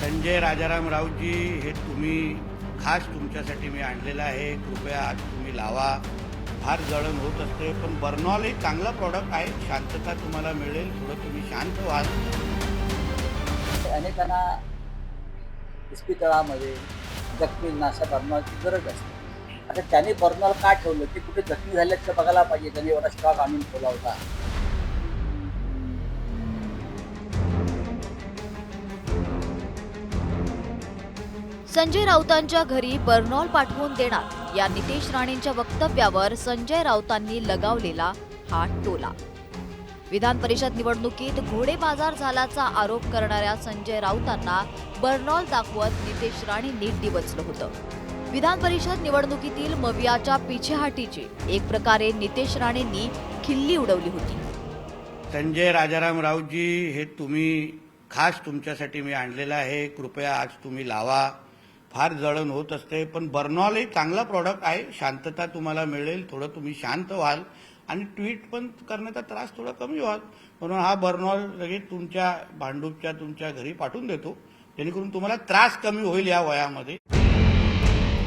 संजय राजाराम राऊजी हे तुम्ही खास तुमच्यासाठी मी आणलेलं आहे. कृपया आज तुम्ही लावा. फार जळण होत असते, पण बर्नॉल एक चांगला प्रॉडक्ट आहे. शांतता तुम्हाला मिळेल, थोडं तुम्ही शांत व्हाल. अनेकांना इस्पितळामध्ये जखमींना अशा बर्नॉलची गरज असते. आता त्याने बर्नॉल का ठेवलं, ते कुठे जखमी झाल्यात का बघायला पाहिजे. त्याने एवढा स्टॉक आणून ठेवला होता. संजय राऊतांच्या घरी बर्नॉल पाठवून देणार या नितेश राणेंच्या वक्तव्यावर संजय राऊतांनी लगावलेला हा टोला. विधान परिषद निवडणुकीत घोडेबाजार झाल्याचा आरोप करणाऱ्या संजय राऊतांना बर्नॉल दाखवत नितेश राणेंनी डिवचलं होतं. विधान परिषद निवडणुकीतील मवियाच्या पिछेहाटीची एक प्रकारे नितेश राणेंनी खिल्ली उडवली होती. संजय राजाराम राऊजी हे तुम्ही खास तुमच्यासाठी मी आणलेलं आहे. कृपया आज तुम्ही लावा. फार जळण होत असते, पण बर्नॉल एक चांगला प्रॉडक्ट आहे. शांतता तुम्हाला मिळेल, थोडं तुम्ही शांत व्हाल आणि ट्विट पण करण्याचा त्रास थोडा कमी व्हाल. म्हणून हा बर्नॉल लगेच तुमच्या भांडूपच्या तुमच्या घरी पाठवून देतो, जेणेकरून तुम्हाला त्रास कमी होईल या वयामध्ये.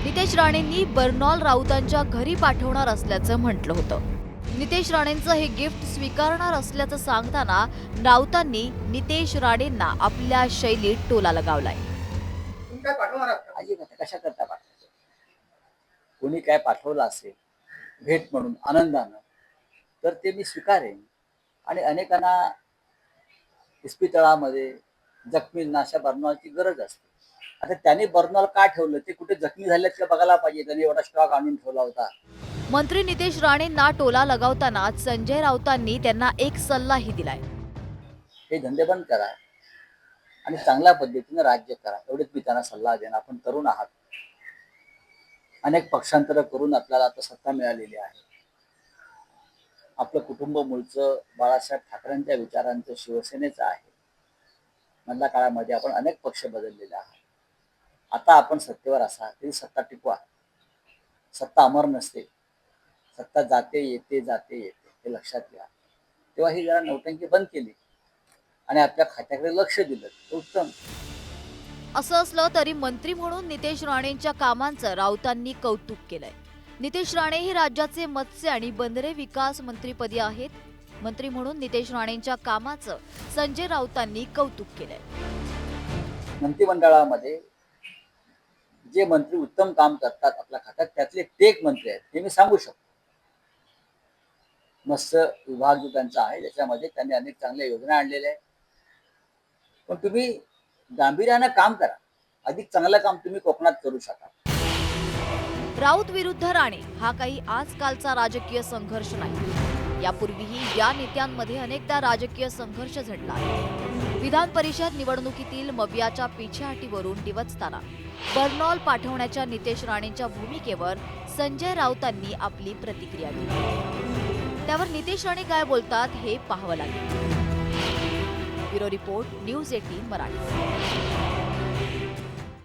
नितेश राणेंनी बर्नॉल राऊतांच्या घरी पाठवणार असल्याचं म्हटलं होतं. नितेश राणेंचं हे गिफ्ट स्वीकारणार असल्याचं सांगताना राऊतांनी नितेश राणेंना आपल्या शैलीत टोला लगावलाय. अजिबात कशा करता पाठवायचं. कोणी काय पाठवलं असेल भेट म्हणून आनंदानं, तर ते मी स्वीकारेन. आणि अनेकांना इस्पितळामध्ये जखमींना अशा बर्नॉलची गरज असते. आता त्याने बर्नॉल का ठेवलं, ते कुठे जखमी झाल्यात का बघायला पाहिजे. त्याने एवढा स्टॉक आणून ठेवला होता. मंत्री नितेश राणेंना टोला लगावताना संजय राऊतांनी त्यांना एक सल्लाही दिलाय. हे धंदे बंद करा आणि चांगल्या पद्धतीने राज्य करा, एवढेच मी त्यांना सल्ला देणार. आपण तरुण आहात, अनेक पक्षांतर करून आपल्याला आता सत्ता मिळालेली आहे. आपलं कुटुंब मूळचं बाळासाहेब ठाकरेंच्या विचारांचं, शिवसेनेचं आहे. मधल्या काळामध्ये आपण अनेक पक्ष बदललेले आहात. आता आपण सत्तेवर असा तरी सत्ता टिकवा. सत्ता अमर नसते, सत्ता जाते येते जाते येते, हे लक्षात घ्या. तेव्हा ही जरा नौटंकी बंद केली आणि आपल्या खात्याकडे लक्ष दिलं तर उत्तम. असं असलं तरी मंत्री म्हणून नितेश राणेंच्या कामांचं राऊतांनी कौतुक केलंय. नितेश राणे हे राज्याचे मत्स्य आणि बंदरे विकास मंत्रीपदी आहेत. मंत्री म्हणून नितेश राणेंच्या कामाचं संजय राऊतांनी कौतुक केलंय. मंत्रिमंडळामध्ये जे मंत्री उत्तम काम करतात आपल्या खात्यात, त्यातले ते एक मंत्री आहेत, हे मी सांगू शकतो. मत्स्य विभाग जो त्यांचा आहे, त्याच्यामध्ये त्यांनी अनेक चांगल्या योजना आणलेल्या आहेत. पण तुम्ही गांभीर्यानं काम करा, अधिक चांगलं काम तुम्ही कोकणात करू शकाल. राऊत विरुद्ध राणे हा काही आजकालचा राजकीय संघर्ष नाही. यापूर्वीही या नेत्यांमध्ये अनेकदा राजकीय संघर्ष झडला आहे. विधान परिषद निवडणुकीतील मवियाच्या पिछेहाटीवरून डिवचताना बर्नॉल पाठवण्याच्या नितेश राणेंच्या भूमिकेवर संजय राऊतांनी आपली प्रतिक्रिया दिली. त्यावर नितेश राणे काय बोलतात हे पाहावं लागेल. Bureau report, news 18 Marathi.